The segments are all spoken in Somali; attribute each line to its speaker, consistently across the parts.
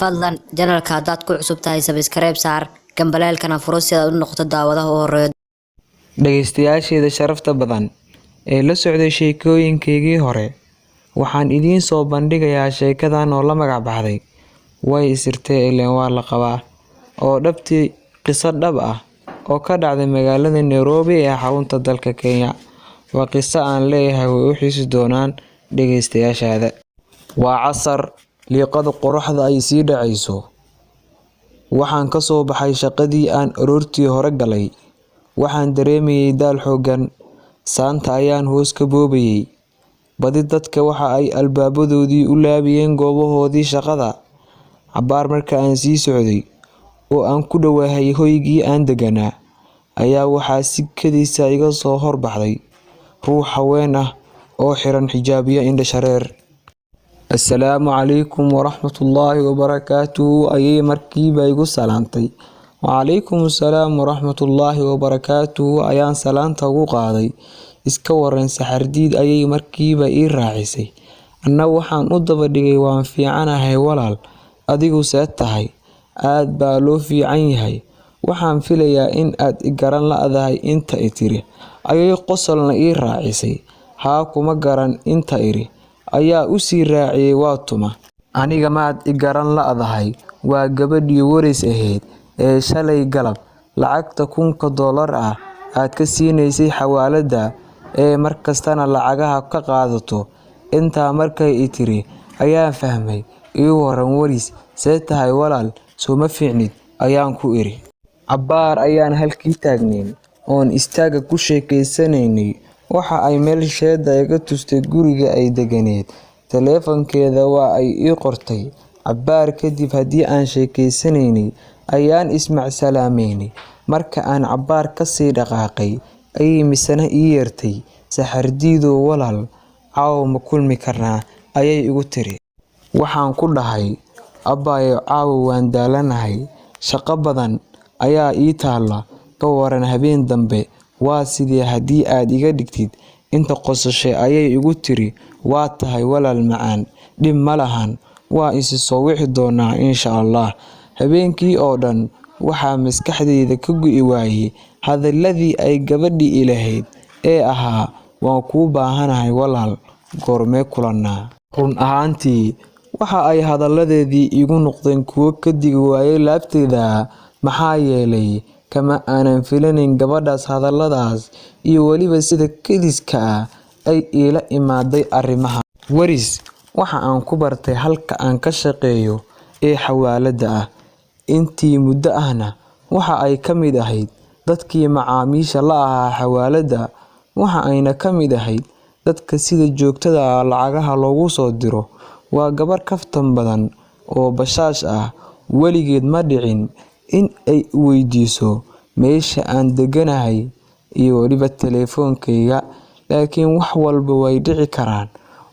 Speaker 1: fadlan janalka hadaad ku cusub tahay subscribe saar gambaleelkana furo si aad u noqoto daawadaha u horeeya
Speaker 2: dhageystayaasheeda sharafta badan ee la socday sheekooyinkaygii hore waxaan idiin soo bandhigayaa sheekadan oo la magac baxday way isirtay ileen waa la qabaa oo dhabtii qiso dhab ah oo ka dhacday magaalada Nairobi ee xarunta dalka Kenya. waa qiso aan leeyahay way u xiisi doonaan dhageystayaashaada. waa casar liiqada qoraxda ay sii dhacayso. waxaan ka soo baxay shaqadii aan aroortii hore galay. waxaan dareemayay daal xooggan. saanta ayaan hoos ka boobayay. badi dadka waxa ay albaabadoodii u laabiyeen goobahoodii shaqada. cabaar marka aan sii socday oo aan ku dhawaahay hoygii aan deganaa ayaa waxaa si kadiisa iga soo horbaxday ruux haween ah oo xiran xijaab iyo indho shareer. assalaamu calaykum waraxmatullaahi wabarakaatuhu ayay markiiba igu salaantay. wacalaykum assalaam waraxmatullaahi wabarakaatuhu ayaan salaanta ugu qaaday. iska waran saxardiid ayay markiiba ii raacisay. anna waxaan u daba dhigay waan fiicanahay walaal, adigu see tahay? aad baa loo fiican yahay. waxaan filayaa in aad i garan la'dahay inta i tiri ayay qosolna ii raacisay. haa kuma garan inta iri ayaa u sii raaciyay waa tuma. aniga maad i garan la'dahay waa gabadhii waris ahayd ee shalay galab lacagta $1,000 ah aad ka siinaysay xawaalada ee markastana lacagaha ka qaadato. intaa markay i tiri ayaan fahmay. ii waran waris, see tahay walaal, soo ma fiicnid ayaan ku iri. cabaar ayaan halkii taagnayn oon istaaga ku sheekaysanaynay. waxa ay meel sheeda iga tustay guriga ay deganeed. taleefankeeda waa ay ii qortay. cabaar kadib haddii aan sheekaysanaynay ayaan ismacsalaamaynay. marka aan cabaar kasii dhaqaaqay ayay misana ii yeertay. saxardiidow walaal, caawa ma kulmi karnaa ayay igu tiri. waxaan ku dhahay abbaayo caawa waan daalanahay, shaqo badan ayaa ii taalla. ka waran habeen dambe waa sidee haddii aad iga dhigtid inta qosashay ayay igu tiri. waa tahay walaal macaan, dhib ma lahan, waa isi soo wixi doonaa insha allah. habeenkii oo dhan waxaa maskaxdayda ka go'i waayay hadalladii ay gabadhii ilahayd ee ahaa waan kuu baahanahay walaal, goormee kulannaa. run ahaantii waxa ay hadalladeedii igu noqdeen kuwo ka digi waayay laabtayda. maxaa yeelay kama aanan filanayn gabadhaas hadalladaas iyo weliba sida kediska ah ay iila imaaday arrimaha. waris waxa aan ku bartay halka aan ka shaqeeyo ee xawaalada ah. intii muddo ahna waxa ay ka mid ahayd dadkii macaamiisha la ahaa xawaalada. waxa ayna ka mid ahayd dadka sida joogtada ah lacagaha loogu soo diro. waa gabar kaftan badan oo bashaash ah. weligeed ma dhicin in ay weydiiso meesha aan deganahay iyo weliba telefoonkayga, laakiin wax walba way dhici karaan.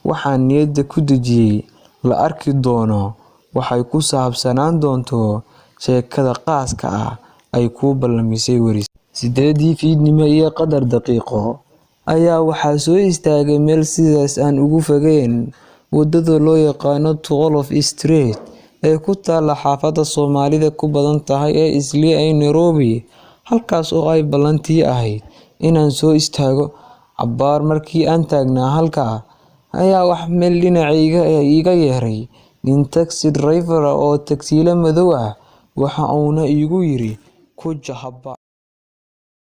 Speaker 2: waxaan niyadda ku dejiyay la arki doono waxay ku saabsanaan doonto sheekada qaaska ah ay kuu ballamisay waris. 8 fiidnimo iyo qadar daqiiqo ayaa waxaa soo istaagay meel sidaas aan ugu fogeyn wadada loo yaqaano Tolof Street ee ku taalla xaafadda Soomaalida ku badan tahay ee Islii ee Nairobi. halkaas oo ay ballantii ahayd inaan soo istaago. cabaar markii aan taagnaa halkaa ayaa wax meel dhinacayga iga yeeray nin taxi driver oo taksiile madow ah. waxa uuna igu yiri ku jahaba